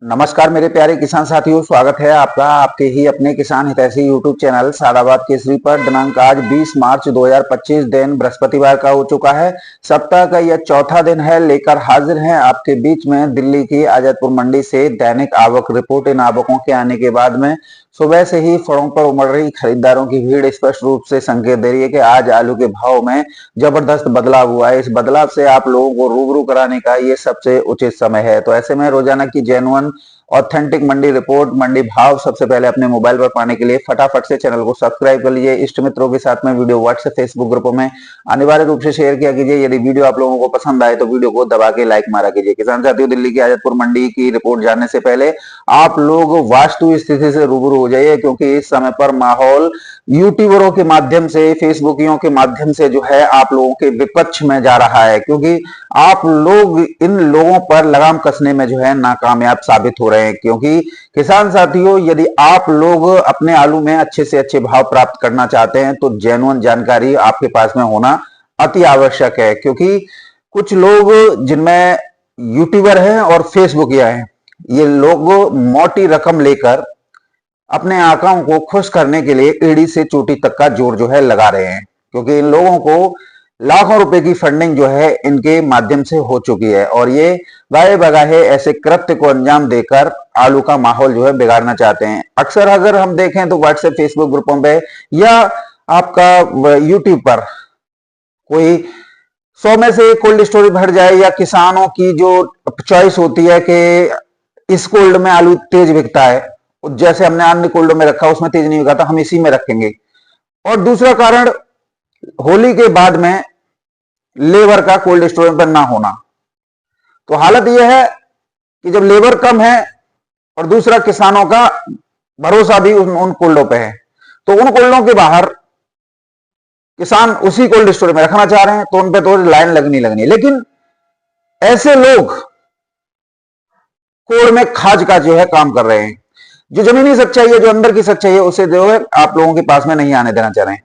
नमस्कार मेरे प्यारे किसान साथियों, स्वागत है आपका आपके ही अपने किसान हितैषी यूट्यूब चैनल सादाबाद केसरी पर। दिनांक आज 20 मार्च 2025, दिन बृहस्पतिवार का हो चुका है। सप्ताह का यह चौथा दिन है। लेकर हाजिर हैं आपके बीच में दिल्ली की आजादपुर मंडी से दैनिक आवक रिपोर्ट। इन आवकों के आने के बाद में सुबह से ही फड़ों पर उमड़ रही खरीदारों की भीड़ स्पष्ट रूप से संकेत दे रही है कि आज आलू के भाव में जबरदस्त बदलाव हुआ है। इस बदलाव से आप लोगों को रूबरू कराने का ये सबसे उचित समय है। तो ऐसे में रोजाना की जेन्युइन ऑथेंटिक मंडी रिपोर्ट, मंडी भाव सबसे पहले अपने मोबाइल पर पाने के लिए फटाफट से चैनल को सब्सक्राइब कर लीजिए। इष्ट मित्रों के साथ में वीडियो व्हाट्सएप फेसबुक ग्रुपों में अनिवार्य रूप से शेयर किया कीजिए। यदि वीडियो आप लोगों को पसंद आए तो वीडियो को दबा के लाइक मारा कीजिए। किसान साथियों, दिल्ली की आजादपुर मंडी की रिपोर्ट जानने से पहले आप लोग वास्तु स्थिति से रूबरू हो जाइए, क्योंकि इस समय पर माहौल यूट्यूबरों के माध्यम से, फेसबुकियों के माध्यम से जो है आप लोगों के विपक्ष में जा रहा है, क्योंकि आप लोग इन लोगों पर लगाम कसने में जो है नाकामयाब साबित हो रहे हैं। क्योंकि किसान साथियों, यदि आप लोग अपने आलू में अच्छे से अच्छे भाव प्राप्त करना चाहते हैं तो जेन्युइन जानकारी आपके पास में होना अति आवश्यक है। क्योंकि कुछ लोग जिनमें यूट्यूबर हैं और फेसबुकिया हैं, ये लोग मोटी रकम लेकर अपने आकाओं को खुश करने के लिए एड़ी से चोटी तक का जोर जो है लगा रहे हैं, क्योंकि इन लोगों को लाखों रुपए की फंडिंग जो है इनके माध्यम से हो चुकी है और ये गाये बगाहे ऐसे कृत्य को अंजाम देकर आलू का माहौल जो है बिगाड़ना चाहते हैं। अक्सर अगर हम देखें तो व्हाट्सएप फेसबुक ग्रुपों पे या आपका यूट्यूब पर कोई 100 में से कोल्ड स्टोरेज भर जाए, या किसानों की जो चॉइस होती है कि इस कोल्ड में आलू तेज बिकता है, जैसे हमने अन्य कोल्डों में रखा उसमें तेज नहीं बिका था, हम इसी में रखेंगे। और दूसरा कारण, होली के बाद में लेबर का कोल्ड स्टोरेज पर ना होना। तो हालत यह है कि जब लेबर कम है और दूसरा किसानों का भरोसा भी उन कोल्डों पे है, तो उन कोल्डों के बाहर किसान उसी कोल्ड स्टोरेज में रखना चाह रहे हैं, तो उन पे तो लाइन लगनी। लेकिन ऐसे लोग कोड़ में खाज का जो है काम कर रहे हैं। जो जमीनी सच्चाई है, जो अंदर की सच्चाई है, उसे जो है आप लोगों के पास में नहीं आने देना चाह रहे हैं,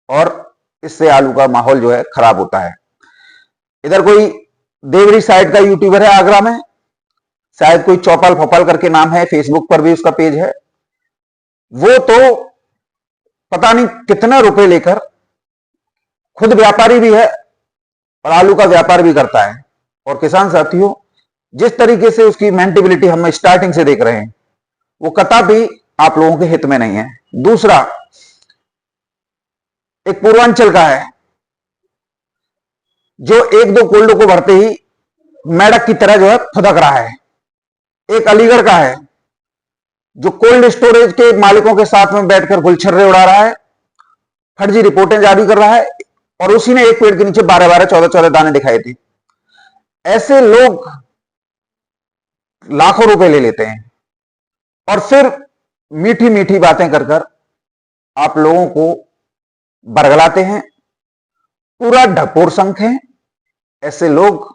और इससे आलू का माहौल जो है खराब होता है। इधर कोई देवरी साइड का यूट्यूबर है आगरा में, शायद कोई चौपाल फोपाल करके नाम है, फेसबुक पर भी उसका पेज है। वो तो पता नहीं कितने रुपए लेकर, खुद व्यापारी भी है और आलू का व्यापार भी करता है। और किसान साथियों, जिस तरीके से उसकी मेंटेबिलिटी हम स्टार्टिंग से देख रहे हैं, वो कतई आप लोगों के हित में नहीं है। दूसरा, एक पूर्वांचल का है जो एक दो कोल्डों को भरते ही मेढक की तरह जो है फुदक रहा है। एक अलीगढ़ का है जो कोल्ड स्टोरेज के मालिकों के साथ में बैठकर गुलछर्रे उड़ा रहा है, फर्जी रिपोर्टें जारी कर रहा है, और उसी ने एक पेड़ के नीचे 12-12, 14-14 दाने दिखाए थे। ऐसे लोग लाखों रुपए ले लेते हैं और फिर मीठी मीठी बातें कर कर आप लोगों को बरगलाते हैं। पूरा ढकोर संख है। ऐसे लोग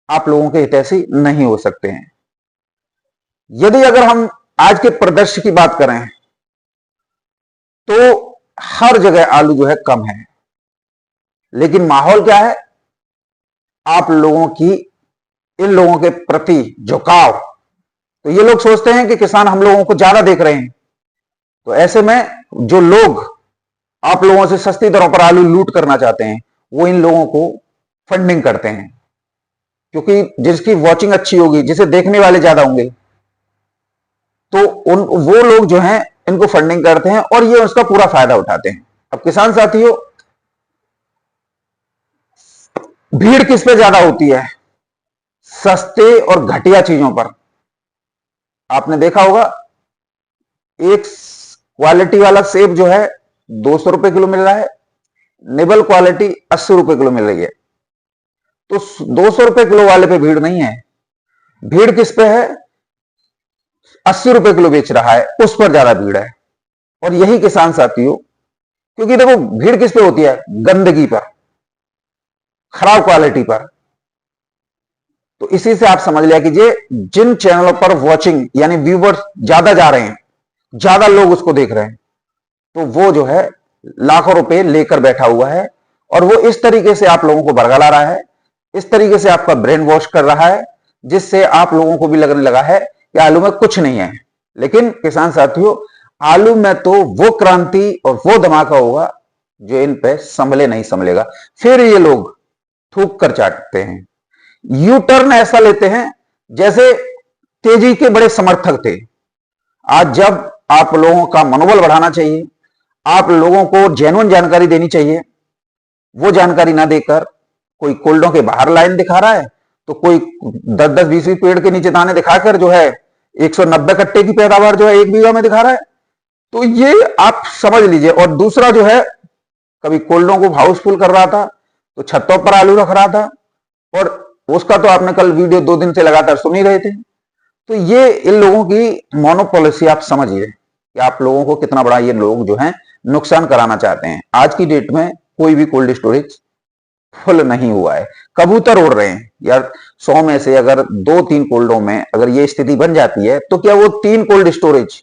आप लोगों के हितैषी नहीं हो सकते हैं। यदि अगर हम आज के परिदृश्य की बात करें तो हर जगह आलू जो है कम है, लेकिन माहौल क्या है? आप लोगों की, इन लोगों के प्रति झुकाव। तो ये लोग सोचते हैं कि किसान हम लोगों को ज्यादा देख रहे हैं, तो ऐसे में जो लोग आप लोगों से सस्ती दरों पर आलू लूट करना चाहते हैं, वो इन लोगों को फंडिंग करते हैं, क्योंकि जिसकी वॉचिंग अच्छी होगी, जिसे देखने वाले ज्यादा होंगे, तो वो लोग जो हैं इनको फंडिंग करते हैं और ये उसका पूरा फायदा उठाते हैं। अब किसान साथियों, भीड़ किस पे ज्यादा होती है? सस्ते और घटिया चीजों पर। आपने देखा होगा, एक क्वालिटी वाला सेब जो है 200 रुपए किलो मिल रहा है, निबल क्वालिटी 80 रुपए किलो मिल रही है। तो 200 रुपए किलो वाले पे भीड़ नहीं है। भीड़ किस पे है? 80 रुपए किलो बेच रहा है, उस पर ज्यादा भीड़ है। और यही किसान साथियों, क्योंकि देखो भीड़ किस पे होती है? गंदगी पर, खराब क्वालिटी पर। तो इसी से आप समझ लिया कीजिए, जिन चैनलों पर वॉचिंग यानी व्यूवर्स ज्यादा जा रहे हैं, ज्यादा लोग उसको देख रहे हैं, तो वो जो है लाखों रुपए लेकर बैठा हुआ है और वो इस तरीके से आप लोगों को बरगला रहा है, इस तरीके से आपका ब्रेन वॉश कर रहा है, जिससे आप लोगों को भी लगने लगा है कि आलू में कुछ नहीं है। लेकिन किसान साथियों, आलू में तो वो क्रांति और वो धमाका होगा जो इन पे संभले नहीं संभलेगा। फिर ये लोग थूक कर चाटते हैं, यू टर्न ऐसा लेते हैं जैसे तेजी के बड़े समर्थक थे। आज जब आप लोगों का मनोबल बढ़ाना चाहिए, आप लोगों को जेन्युइन जानकारी देनी चाहिए, वो जानकारी ना देकर कोई कोल्डों के बाहर लाइन दिखा रहा है, तो कोई 10-10 20 पेड़ के नीचे दाने दिखाकर जो है 190 कट्टे की पैदावार जो है 1 बीघा में दिखा रहा है। तो ये आप समझ लीजिए। और दूसरा जो है, कभी कोल्डों को हाउसफुल कर रहा था तो छतों पर आलू रख रहा था, और उसका तो आपने कल वीडियो 2 दिन से लगातार सुन ही रहे थे। तो ये इन लोगों की मोनोपॉलिसी आप समझिए कि आप लोगों को कितना बड़ा ये लोग जो है नुकसान कराना चाहते हैं। आज की डेट में कोई भी कोल्ड स्टोरेज फुल नहीं हुआ है, कबूतर उड़ रहे हैं यार। 100 में से अगर 2-3 कोल्डों में अगर ये स्थिति बन जाती है तो क्या वो 3 कोल्ड स्टोरेज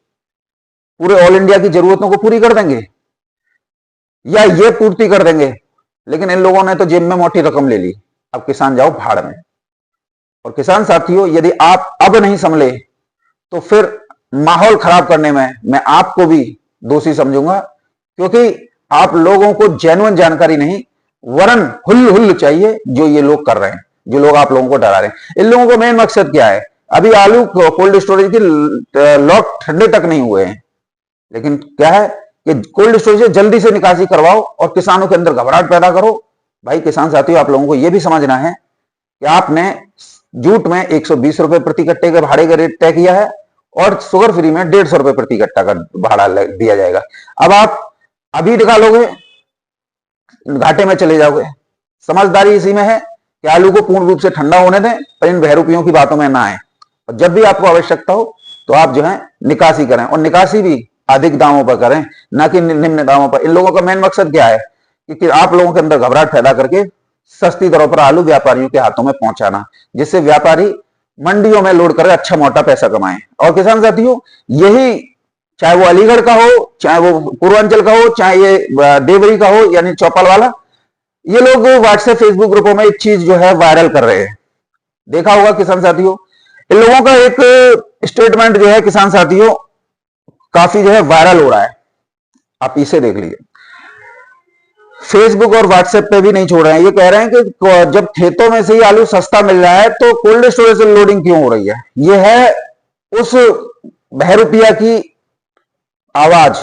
पूरे ऑल इंडिया की जरूरतों को पूरी कर देंगे या ये पूर्ति कर देंगे? लेकिन इन लोगों ने तो जेब में मोटी रकम ले ली। अब किसान जाओ भाड़ में। और किसान साथियों, यदि आप अब नहीं संभले तो फिर माहौल खराब करने में मैं आपको भी दोषी समझूंगा, क्योंकि आप लोगों को जेन्युइन जानकारी नहीं वरन हुल हुल चाहिए जो ये लोग कर रहे हैं, जो लोग आप लोगों को डरा रहे हैं। इन लोगों को मेन मकसद क्या है? अभी आलू कोल्ड स्टोरेज के लॉक ठंडे तक नहीं हुए हैं, लेकिन क्या है कि कोल्ड स्टोरेज से जल्दी से निकासी करवाओ और किसानों के अंदर घबराहट पैदा करो। भाई किसान साथियों, आप लोगों को यह भी समझना है कि आपने जूट में 120 रुपए प्रति कट्टे के भाड़े का रेट तय किया है और शुगर फ्री में 150 रुपए प्रति कट्टा का भाड़ा दिया जाएगा। अब आप अभी निकालोगे, घाटे में चले जाओगे। समझदारी इसी में है कि आलू को पूर्ण रूप से ठंडा होने दें, पर इन बहरूपियों की बातों में ना आए। और जब भी आपको आवश्यकता हो तो आप जो है निकासी करें, और निकासी भी अधिक दामों पर करें, ना कि निम्न दामों पर। इन लोगों का मेन मकसद क्या है कि आप लोगों के अंदर घबराहट पैदा करके सस्ती दरों पर आलू व्यापारियों के हाथों में पहुंचाना, जिससे व्यापारी मंडियों में लोड कर अच्छा मोटा पैसा कमाएं। और किसान साथियों, यही चाहे वो अलीगढ़ का हो, चाहे वो पूर्वांचल का हो, चाहे ये देवरी का हो यानी चौपाल वाला, ये लोग व्हाट्सएप फेसबुक ग्रुपों में एक चीज जो है वायरल कर रहे हैं। देखा होगा किसान साथियों, इन लोगों का एक स्टेटमेंट जो है किसान साथियों काफी जो है वायरल हो रहा है, आप इसे देख लीजिए। फेसबुक और व्हाट्सएप पे भी नहीं छोड़ रहे हैं। ये कह रहे हैं कि जब खेतों में से ही आलू सस्ता मिल रहा है तो कोल्ड स्टोरेज से लोडिंग क्यों हो रही है? ये है उस बहरूपिया की आवाज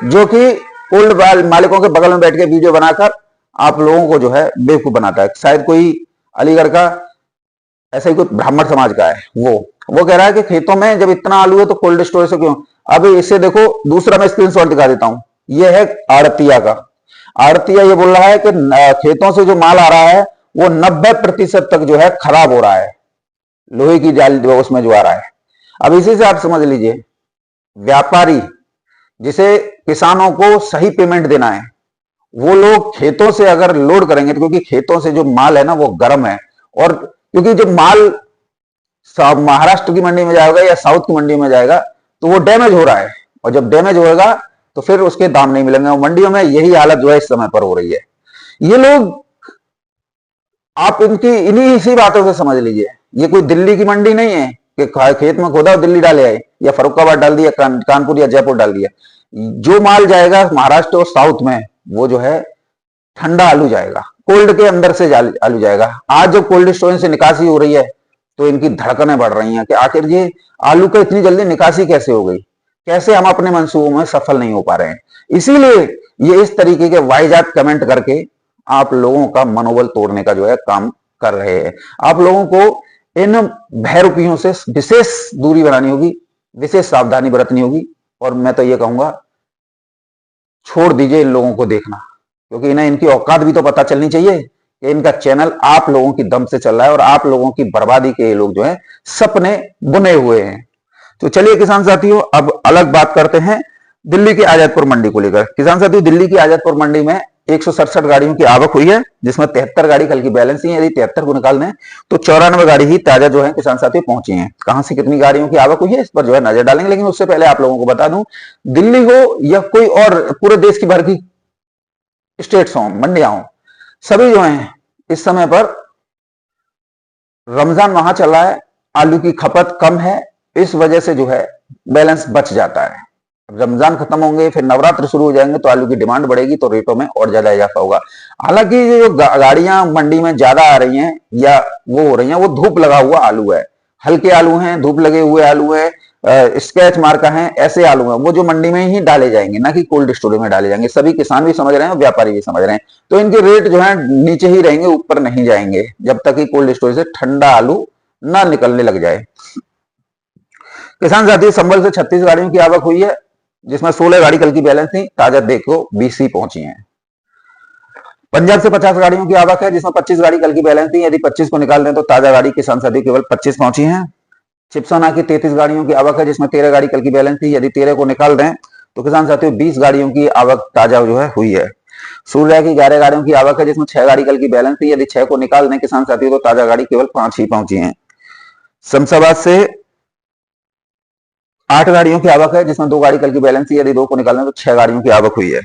जो कि कोल्ड मालिकों के बगल में बैठ के वीडियो बनाकर आप लोगों को जो है बेवकूफ बनाता है। शायद कोई अलीगढ़ का ऐसा ही कोई ब्राह्मण समाज का है, वो कह रहा है कि खेतों में जब इतना आलू है तो कोल्ड स्टोरेज से क्यों? अब इसे देखो, दूसरा मैं स्क्रीनशॉट दिखा देता हूं। ये है आड़तिया का। आड़तिया ये बोल रहा है कि खेतों से जो माल आ रहा है वो 90% तक जो है खराब हो रहा है, लोहे की जाल जो उसमें जो आ रहा है। अब इसी से आप समझ लीजिए, व्यापारी जिसे किसानों को सही पेमेंट देना है, वो लोग खेतों से अगर लोड करेंगे तो, क्योंकि खेतों से जो माल है ना वो गर्म है, और क्योंकि जब माल महाराष्ट्र की मंडी में जाएगा या साउथ की मंडी में जाएगा तो वो डैमेज हो रहा है, और जब डैमेज होगा तो फिर उसके दाम नहीं मिलेंगे। और मंडियों में यही हालत जो है इस समय पर हो रही है। ये लोग, आप इनकी इन्हीं इसी बातों से समझ लीजिए, ये कोई दिल्ली की मंडी नहीं है कि खेत में खोदा और दिल्ली डाले आए, या फरुखाबाद डाल दिया, कानपुर या जयपुर डाल दिया। जो माल जाएगा महाराष्ट्र और साउथ में वो जो है ठंडा आलू जाएगा, कोल्ड के अंदर से आलू जाएगा। आज जब कोल्ड स्टोरेज से निकासी हो रही है तो इनकी धड़कनें बढ़ रही हैं कि आखिर ये आलू का इतनी जल्दी निकासी कैसे हो गई, कैसे हम अपने मंसूबों में सफल नहीं हो पा रहे हैं। इसीलिए ये इस तरीके के वाहियात कमेंट करके आप लोगों का मनोबल तोड़ने का जो है काम कर रहे हैं। आप लोगों को इन बहरूपियों से विशेष दूरी बनानी होगी, विशेष सावधानी बरतनी होगी। और मैं तो ये कहूंगा, छोड़ दीजिए इन लोगों को देखना, क्योंकि इन्हें इनकी औकात भी तो पता चलनी चाहिए कि इनका चैनल आप लोगों की दम से चल रहा है और आप लोगों की बर्बादी के ये लोग जो है सपने बुने हुए हैं। तो चलिए किसान साथियों, अब अलग बात करते हैं दिल्ली की आजादपुर मंडी को लेकर। किसान साथियों, दिल्ली की आजादपुर मंडी में 167 गाड़ियों की आवक हुई है, जिसमें 73 गाड़ी कल की बैलेंस ही है। यदि 73 को निकाल दें तो 94 गाड़ी ही ताजा जो है किसान साथियों पहुंची हैं। कहां से कितनी गाड़ियों की आवक हुई है इस पर जो है नजर डालेंगे, लेकिन उससे पहले आप लोगों को बता दूं, दिल्ली हो या कोई और पूरे देश की भर की स्टेट्स हों, मंडियां हों, सभी जो है इस समय पर रमजान माह चल रहा है आलू की खपत कम है, इस वजह से जो है बैलेंस बच जाता है। रमजान खत्म होंगे, फिर नवरात्र शुरू हो जाएंगे तो आलू की डिमांड बढ़ेगी, तो रेटों में और ज्यादा इजाफा होगा। हालांकि ये जो गाड़ियां मंडी में ज्यादा आ रही हैं या वो हो रही हैं, वो धूप लगा हुआ आलू है, हल्के आलू हैं, धूप लगे हुए आलू है, स्केच मार्का है, ऐसे आलू हैं, वो जो मंडी में ही डाले जाएंगे, ना कि कोल्ड स्टोरेज में डाले जाएंगे। सभी किसान भी समझ रहे हैं और व्यापारी भी समझ रहे हैं, तो इनके रेट जो है नीचे ही रहेंगे, ऊपर नहीं जाएंगे, जब तक कि कोल्ड स्टोरेज से ठंडा आलू ना निकलने लग जाए। किसान साथियों, संभल से 36 गाड़ियों की आवक हुई है, जिसमें 16 गाड़ी कल की बैलेंस थी, ताजा देखो 20 ही पहुंची हैं। पंजाब से 50 गाड़ियों की आवक है, जिसमें 25 गाड़ी कल की बैलेंस थी, यदि 25 को निकाल दें तो ताजा गाड़ी किसान साथियों केवल 25 पहुंची हैं। शिवसेना की 33 गाड़ियों की आवक है, जिसमें 13 गाड़ी कल की बैलेंस थी, यदि 13 को निकाल दें तो किसान साथियों 20 गाड़ियों की आवक ताजा जो है हुई है। सूर्या की 11 गाड़ियों की आवक है, जिसमें 6 गाड़ी कल की बैलेंस थी, यदि 6 को निकाल दें किसान साथियों तो ताजा गाड़ी केवल 5 ही पहुंची है। शमशाबाद से 8 गाड़ियों की आवक है, जिसमें 2 गाड़ी कल की बैलेंस थी, यदि 2 को निकाल दें तो 6 गाड़ियों की आवक हुई है।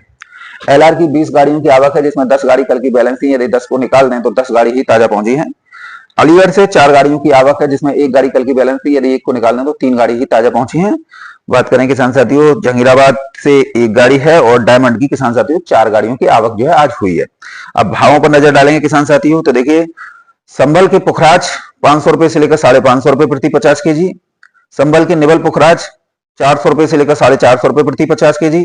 एलआर की 20 गाड़ियों की आवक है, जिसमें 10 गाड़ी कल की बैलेंस थी, यदि 10 को निकाल दें तो 10 गाड़ी ही ताजा पहुंची है। अलीगढ़ से 4 गाड़ियों की आवक है, जिसमें 1 गाड़ी कल की बैलेंस थी, यदि 1 को निकाल दें तो 3 गाड़ी ही ताजा पहुंची है। बात करें किसान साथियों, जहांगीराबाद से 1 गाड़ी है और डायमंड की किसान साथियों 4 गाड़ियों की आवक जो है आज हुई है। अब भावों पर नजर डालेंगे किसान साथियों, तो देखिए संभल के पुखराज 500 रुपए से लेकर 550 रुपए प्रति 50 केजी, संभल के निबल पुखराज 400 रुपए से लेकर 450 रुपए प्रति 50 केजी,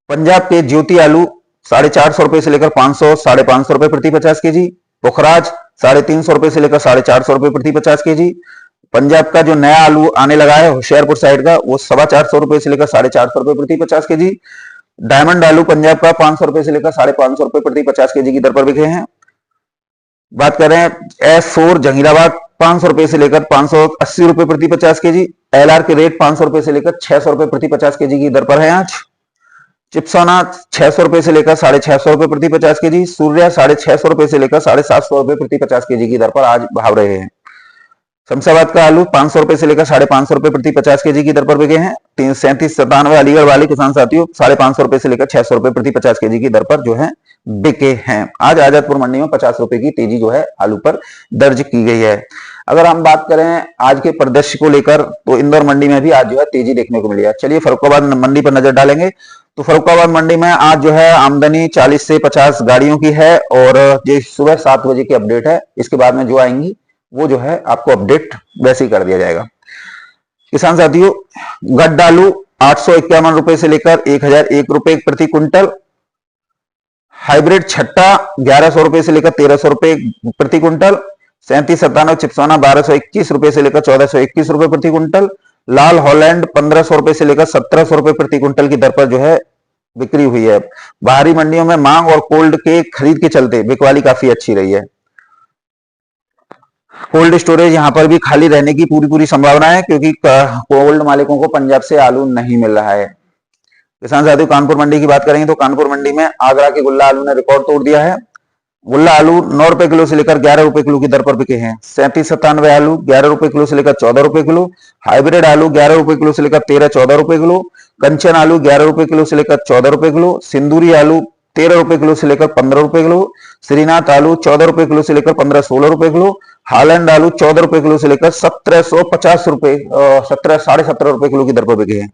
पंजाब के ज्योति आलू 450 रुपए से लेकर 500 550 रुपए प्रति 50 केजी, पुखराज 350 रुपए से लेकर 450 रुपए प्रति 50 केजी। पंजाब का जो नया आलू आने लगा है होशियारपुर साइड का, वो 425 रुपए से लेकर 450 रुपए प्रति 50 केजी। डायमंड आलू पंजाब का 500 रुपए से लेकर 550 रुपए प्रति 50 केजी की दर पर बिके हैं। बात करें S4 जहांगीराबाद 500 रुपए से लेकर 580 रुपए प्रति 50 केजी। एलआर के रेट 500 रुपए से लेकर 600 रुपए प्रति 50 केजी की दर पर है आज। चिप्सोना 600 रुपए से लेकर 650 रुपए प्रति 50 केजी। सूर्या 650 रुपए से लेकर 750 रुपए प्रति 50 केजी की दर पर आज भाव रहे हैं। शमशाबाद का आलू 500 रुपए से लेकर 550 रुपए प्रति 50 केजी की दर पर बिके हैं। 3797 अलीगढ़ वाले किसान साथियों 550 रुपए से लेकर 600 रुपए प्रति 50 केजी की दर पर जो है बिके हैं। आज आजादपुर मंडी में 50 रुपए की तेजी जो है आलू पर दर्ज की गई है। अगर हम बात करें आज के परिदृश्य को लेकर, तो इंदौर मंडी में भी आज जो है तेजी देखने को मिली है। चलिए फर्रुखाबाद मंडी पर नजर डालेंगे, तो फर्रुखाबाद मंडी में आज जो है आमदनी 40 से 50 गाड़ियों की है और ये सुबह 7 बजे की अपडेट है। इसके बाद में जो आएंगी वो जो है आपको अपडेट वैसे ही कर दिया जाएगा। किसान साथियों, गड्ढा आलू 851 रुपए से लेकर 1001 रुपए प्रति क्विंटल। हाइब्रिड छट्टा 1100 रुपए से लेकर 1300 रुपए प्रति क्विंटल। 3797 चिप्सोना 1221 रुपए से लेकर 1421 रुपए प्रति क्विंटल। लाल हॉलैंड 1500 रुपए से लेकर 1700 रुपए प्रति क्विंटल की दर पर जो है बिक्री हुई है। बाहरी मंडियों में मांग और कोल्ड के खरीद के चलते बिकवाली काफी अच्छी रही है। कोल्ड स्टोरेज यहां पर भी खाली रहने की पूरी संभावना है, क्योंकि कोल्ड मालिकों को पंजाब से आलू नहीं मिल रहा है। किसान साथियों, कानपुर मंडी की बात करेंगे तो कानपुर मंडी में आगरा के गुल्ला आलू ने रिकॉर्ड तोड़ दिया है। गुल्ला आलू 9 रुपए किलो से लेकर 11 रुपए किलो की दर पर बिके हैं। 3797 आलू 11 रुपए किलो से लेकर 14 रुपए किलो। हाइब्रिड आलू 11 रुपए किलो से लेकर 13-14 रुपए किलो। कंचन आलू 11 रुपए किलो से लेकर 14 रुपए किलो। सिंदूरी आलू 13 रुपए किलो से लेकर 15 रुपए किलो। श्रीनाथ आलू 14 रुपए किलो से लेकर 15-16 रुपए किलो। हालैंड आलू 14 रुपए किलो से लेकर 1750 रुपए 17-17.5 रुपए किलो की दर पर बिके हैं।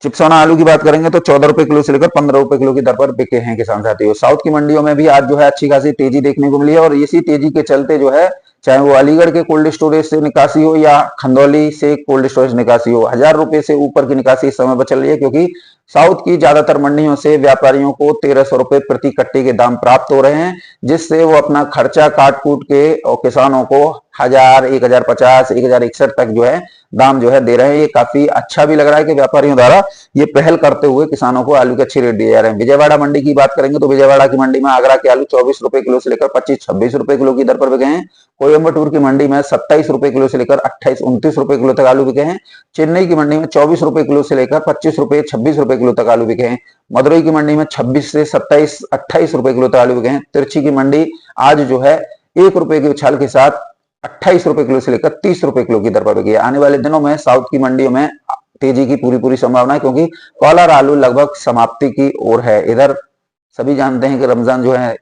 चिप्सोना आलू की बात करेंगे तो 14 रुपए किलो से लेकर 15 रुपए किलो की दर पर बिके हैं किसान साथियों। साउथ की मंडियों में भी आज जो है अच्छी खासी तेजी देखने को मिली है और इसी तेजी के चलते जो है, चाहे वो अलीगढ़ के कोल्ड स्टोरेज से निकासी हो या खंदौली से कोल्ड स्टोरेज निकासी हो, 1000 रुपए से ऊपर की निकासी इस समय पर चल रही है, क्योंकि साउथ की ज्यादातर मंडियों से व्यापारियों को 1300 रुपए प्रति कट्टे के दाम प्राप्त हो रहे हैं, जिससे वो अपना खर्चा काट कूट के और किसानों को 1000, 1050, 1061 तक जो है दाम जो है दे रहे हैं। ये काफी अच्छा भी लग रहा है कि व्यापारियों द्वारा ये पहल करते हुए किसानों को आलू के अच्छे रेट दिए जा रहे हैं। विजयवाड़ा मंडी की बात करेंगे तो विजयवाड़ा की मंडी में आगरा के आलू 24 रुपए किलो से लेकर 25-26 रुपए किलो की दर पर बिके हैं। कोयम्बटूर की मंडी में 27 रुपए किलो से लेकर 28-29 रुपए किलो तक आलू बिके हैं। चेन्नई की मंडी में 24 रुपए किलो से लेकर 25 रुपए 26 रुपए किलो तक आलू बिके हैं। मदुरई की मंडी में 26 से 27-28 रुपए किलो तक आलू बिके हैं। तिरछी की मंडी आज जो है 1 रुपए के उछाल के साथ 28 रुपए किलो से लेकर 30 रुपए किलो की दर पर बिकी है। आने वाले दिनों में साउथ की मंडियों में तेजी की पूरी संभावना है, क्योंकि कॉलर आलू लगभग समाप्ति की ओर है। इधर सभी जानते हैं कि रमजान जो है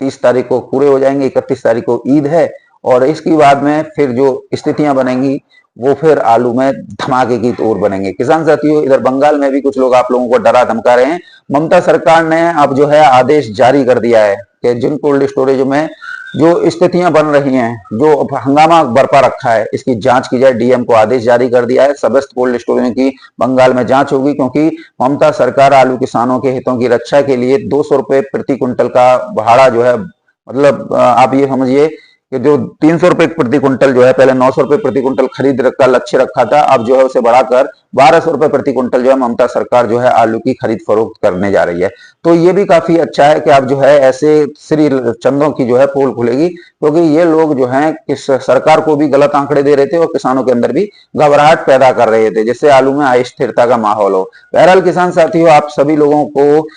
30 तारीख को पूरे हो जाएंगे, 31 तारीख को ईद है और इसकी बाद में फिर जो स्थितियां बनेंगी वो फिर आलू में धमाके की तौर बनेंगे। किसान साथियों, इधर बंगाल में भी कुछ लोग आप लोगों को डरा धमका रहे हैं। ममता सरकार ने अब जो है आदेश जारी कर दिया है कि जिन कोल्ड स्टोरेज में जो स्थितियां बन रही हैं, जो हंगामा बरपा रखा है, इसकी जांच की जाए। डीएम को आदेश जारी कर दिया है, समस्त कोल्ड स्टोरेज की बंगाल में जांच होगी, क्योंकि ममता सरकार आलू किसानों के हितों की रक्षा के लिए 200 रुपए प्रति क्विंटल का भाड़ा जो है, मतलब आप ये समझिए कि जो 300 रुपए प्रति क्विंटल जो है, पहले 900 रुपए प्रति क्विंटल खरीद का लक्ष्य रखा था, अब जो है उसे बढ़ाकर 1200 रुपए प्रति क्विंटल जो है ममता सरकार जो है आलू की खरीद फरोख्त करने जा रही है। तो ये भी काफी अच्छा है कि अब जो है ऐसे श्री चंदों की जो है पोल खुलेगी, क्योंकि ये लोग जो है इस सरकार को भी गलत आंकड़े दे रहे थे और किसानों के अंदर भी घबराहट पैदा कर रहे थे, जिससे आलू में अस्थिरता का माहौल हो। बहरहाल किसान साथियों, आप सभी लोगों को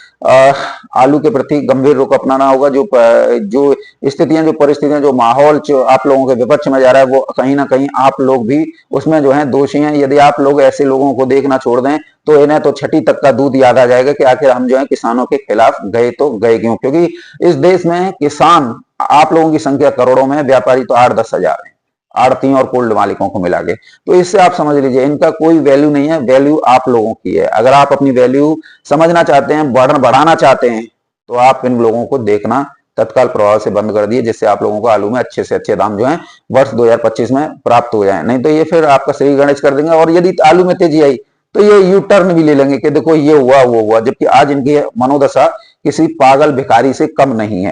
आलू के प्रति गंभीर रुख अपनाना होगा। जो स्थितियां, जो परिस्थितियां, जो माहौल जो आप लोगों के विपक्ष में जा रहा है, वो कहीं ना कहीं आप लोग भी उसमें जो है दोषी हैं। यदि आप लोग ऐसे लोगों को देखना छोड़ दें तो इन्हें तो छठी तक का दूध याद आ जाएगा कि आखिर हम जो है किसानों के खिलाफ गए तो गए क्यों। क्योंकि इस देश में किसान आप लोगों की संख्या करोड़ों में, व्यापारी तो 8-10 हजार है, आड़ती और कोल्ड मालिकों को मिला के। तो इससे आप समझ लीजिए इनका कोई वैल्यू नहीं है, वैल्यू आप लोगों की है। अगर आप अपनी वैल्यू समझना चाहते हैं, बढ़ाना चाहते हैं, तो आप इन लोगों को देखना तत्काल प्रभाव से बंद कर दिए, जिससे आप लोगों को आलू में अच्छे से अच्छे दाम जो है वर्ष 2025 में प्राप्त हो जाए। नहीं तो ये फिर आपका श्री गणेश कर देंगे, और यदि आलू में तेजी आई तो ये यू टर्न भी ले लेंगे कि देखो ये हुआ वो हुआ, जबकि आज इनकी मनोदशा किसी पागल भिखारी से कम नहीं है।